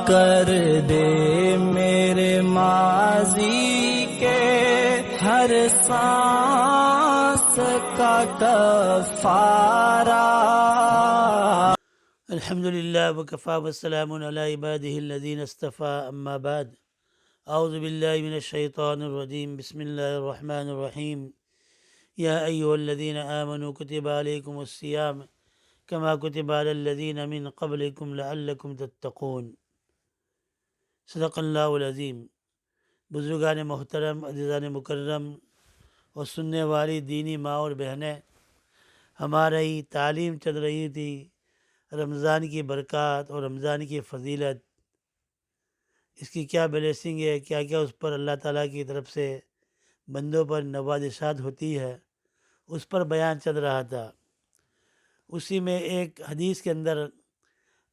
کر دے میرے ماضی کے ہر سانس کا کفارہ۔ الحمدللہ وکفا والسلام علی عبادہ الذین اصطفیٰ، اما بعد، اعوذ باللہ من الشیطان الرجیم، بسم اللہ الرحمن الرحیم۔ یا ایہا الذین آمنوا کتب علیکم الصیام کما کتب علی الذین من قبلکم لعلکم تتقون۔ صدق اللہ العظیم۔ بزرگان محترم، عزیزان مکرم اور سننے والی دینی ماں اور بہنیں، ہماری تعلیم چل رہی تھی رمضان کی برکات اور رمضان کی فضیلت، اس کی کیا بلیسنگ ہے، کیا کیا اس پر اللہ تعالیٰ کی طرف سے بندوں پر نوازشات ہوتی ہے، اس پر بیان چل رہا تھا۔ اسی میں ایک حدیث کے اندر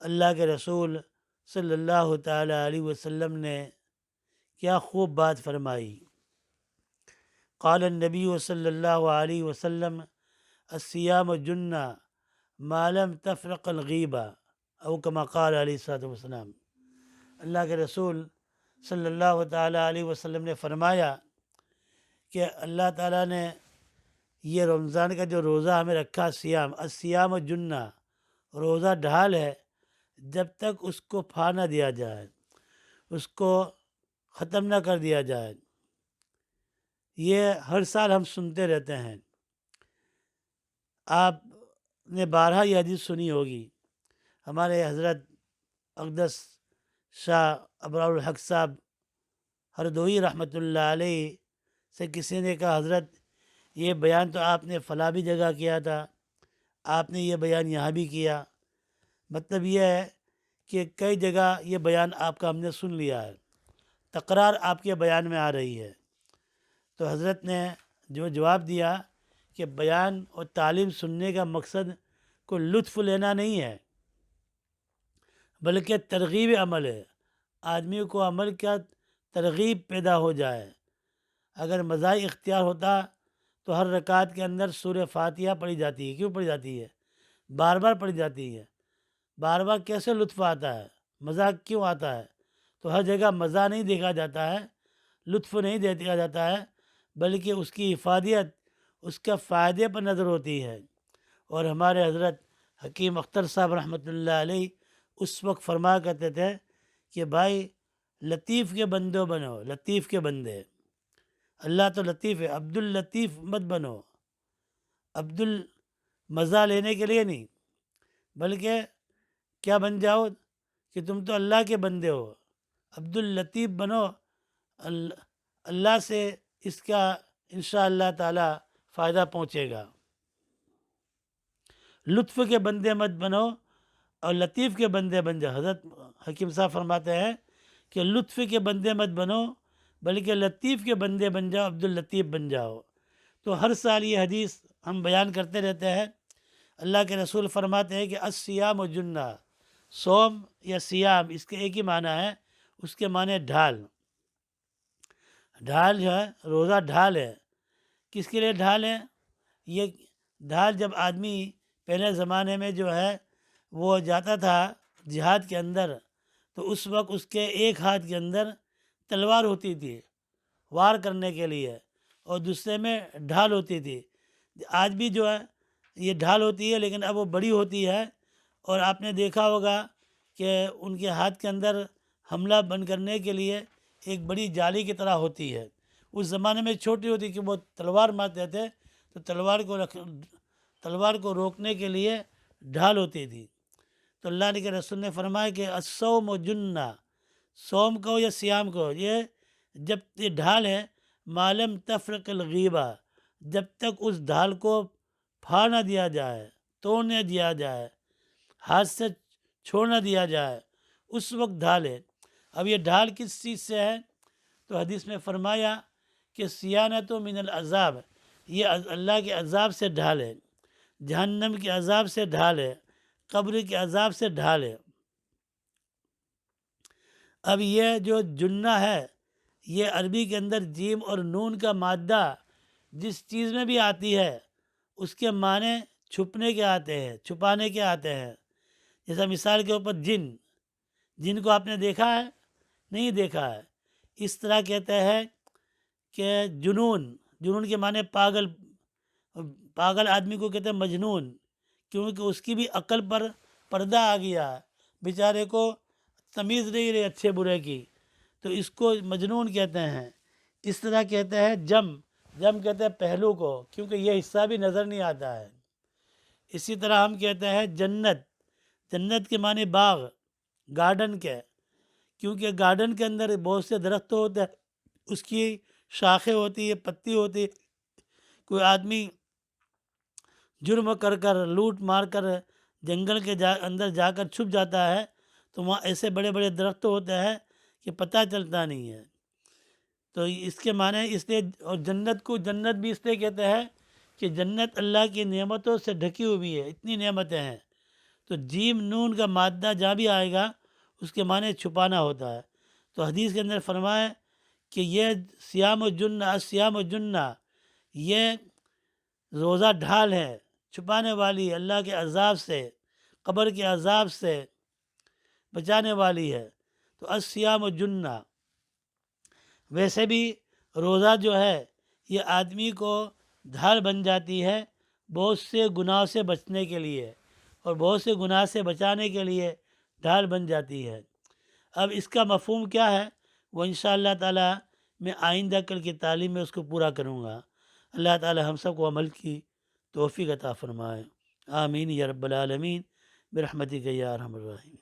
اللہ کے رسول صلی اللہ تعالیٰ علیہ وسلم نے کیا خوب بات فرمائی۔ قال النبی صلی اللہ علیہ وسلم الصیام جنہ ما لم تفرق الغیبہ، او کما قال علیہ السلام۔ اللہ کے رسول صلی اللہ تعالیٰ علیہ وسلم نے فرمایا کہ اللہ تعالیٰ نے یہ رمضان کا جو روزہ ہمیں رکھا، الصیام جنہ، روزہ ڈھال ہے، جب تک اس کو پھا نہ دیا جائے، اس کو ختم نہ کر دیا جائے۔ یہ ہر سال ہم سنتے رہتے ہیں، آپ نے بارہا یہ حدیث سنی ہوگی۔ ہمارے حضرت اقدس شاہ ابرار الحق صاحب ہردوئی رحمۃ اللہ علیہ سے کسی نے کہا، حضرت یہ بیان تو آپ نے فلاں بھی جگہ کیا تھا، آپ نے یہ بیان یہاں بھی کیا، مطلب یہ ہے کہ کئی جگہ یہ بیان آپ کا ہم نے سن لیا ہے، تکرار آپ کے بیان میں آ رہی ہے۔ تو حضرت نے جو جواب دیا کہ بیان اور تعلیم سننے کا مقصد کوئی لطف لینا نہیں ہے، بلکہ ترغیب عمل ہے، آدمی کو عمل کا ترغیب پیدا ہو جائے۔ اگر مزاح اختیار ہوتا تو ہر رکعت کے اندر سورہ فاتحہ پڑھی جاتی ہے۔ کیوں پڑھی جاتی ہے؟ بار بار پڑھی جاتی ہے۔ بار بار کیسے لطف آتا ہے؟ مزاح کیوں آتا ہے؟ تو ہر جگہ مزاح نہیں دیکھا جاتا ہے، لطف نہیں دیکھا جاتا ہے، بلکہ اس کی افادیت، اس کے فائدے پر نظر ہوتی ہے۔ اور ہمارے حضرت حکیم اختر صاحب رحمۃ اللہ علیہ اس وقت فرمایا کرتے تھے کہ بھائی لطیف کے بندے بنو، لطیف کے بندے، اللہ تو لطیف ہے، عبد اللطیف مت بنو، عبد المزہ لینے کے لیے نہیں، بلکہ کیا بن جاؤ کہ تم تو اللہ کے بندے ہو، عبد اللطیف بنو، اللہ سے اس کا انشاءاللہ تعالی فائدہ پہنچے گا۔ لطف کے بندے مت بنو اور لطیف کے بندے بن جاؤ۔ حضرت حکیم صاحب فرماتے ہیں کہ لطف کے بندے مت بنو بلکہ لطیف کے بندے بن جاؤ، عبد اللطیف بن جاؤ۔ تو ہر سال یہ حدیث ہم بیان کرتے رہتے ہیں۔ اللہ کے رسول فرماتے ہیں کہ الصیام جنہ، صوم یا سیام اس کے ایک ہی معنی ہے، اس کے معنی ڈھال۔ ڈھال جو ہے، روزہ ڈھال ہے۔ کس کے لیے ڈھال ہے؟ یہ ڈھال جب آدمی پہلے زمانے میں جو ہے وہ جاتا تھا جہاد کے اندر، تو اس وقت اس کے ایک ہاتھ کے اندر تلوار ہوتی تھی وار کرنے کے لیے، اور دوسرے میں ڈھال ہوتی تھی۔ آج بھی جو ہے یہ ڈھال ہوتی ہے، لیکن اب وہ بڑی ہوتی ہے، اور آپ نے دیکھا ہوگا کہ ان کے ہاتھ کے اندر حملہ بند کرنے کے لیے ایک بڑی جالی کی طرح ہوتی ہے۔ اس زمانے میں چھوٹی ہوتی کہ وہ تلوار مارتے تھے، تو تلوار کو روکنے کے لیے ڈھال ہوتی تھی۔ تو اللہ کے رسول نے فرمایا کہ الصوم جنہ، صوم کو یا سیام کو، یہ جب یہ ڈھال ہے، ما لم تفرق الغیبہ، جب تک اس ڈھال کو پھاڑ نہ دیا جائے، توڑ نہ دیا جائے، ہاتھ سے چھوڑ نہ دیا جائے، اس وقت ڈھال ہے۔ اب یہ ڈھال کس چیز سے ہے؟ تو حدیث میں فرمایا کہ سیانۃ من العذاب، یہ اللہ کے عذاب سے ڈھال ہے، جہنم کے عذاب سے ڈھال ہے، قبر کے عذاب سے ڈھال ہے۔ اب یہ جو جنہ ہے، یہ عربی کے اندر جیم اور نون کا مادہ جس چیز میں بھی آتی ہے اس کے معنی چھپنے کے آتے ہیں، چھپانے کے آتے ہیں۔ جیسا مثال کے اوپر جن، جن کو آپ نے دیکھا ہے نہیں دیکھا ہے، اس طرح کہتا ہے کہ جنون کے معنی پاگل، پاگل آدمی کو کہتے ہیں مجنون، کیونکہ اس کی بھی عقل پر پردہ آ گیا، بیچارے کو تمیز نہیں رہی اچھے برے کی، تو اس کو مجنون کہتے ہیں۔ اس طرح کہتے ہیں جم کہتے ہیں پہلو کو، کیونکہ یہ حصہ بھی نظر نہیں آتا ہے۔ اسی طرح ہم کہتے ہیں جنت کے معنی باغ، گارڈن کے، کیونکہ گارڈن کے اندر بہت سے درخت ہوتے ہیں، اس کی شاخیں ہوتی ہے، پتی ہوتی ہے، کوئی آدمی جرم کر کر لوٹ مار کر جنگل کے اندر جا کر چھپ جاتا ہے تو وہاں ایسے بڑے بڑے درخت ہوتے ہیں کہ پتہ چلتا نہیں ہے۔ تو اس کے معنی اس لیے، اور جنت کو جنت بھی اس لیے کہتے ہیں کہ جنت اللہ کی نعمتوں سے ڈھکی ہوئی ہے، اتنی نعمتیں ہیں۔ تو جیم نون کا مادہ جہاں بھی آئے گا اس کے معنی چھپانا ہوتا ہے۔ تو حدیث کے اندر فرمائے کہ یہ سیام و جنہ، یہ روزہ ڈھال ہے، چھپانے والی، اللہ کے عذاب سے، قبر کے عذاب سے بچانے والی ہے۔ تو الصیام و جنہ، ویسے بھی روزہ جو ہے یہ آدمی کو ڈھال بن جاتی ہے بہت سے گناہ سے بچنے کے لیے، اور بہت سے گناہ سے بچانے کے لیے ڈھال بن جاتی ہے۔ اب اس کا مفہوم کیا ہے وہ انشاءاللہ تعالی میں آئندہ کل کی تعلیم میں اس کو پورا کروں گا۔ اللہ تعالی ہم سب کو عمل کی توفیق عطا فرمائے، آمین یا رب العالمین برحمتک یا ارحم الراحمین۔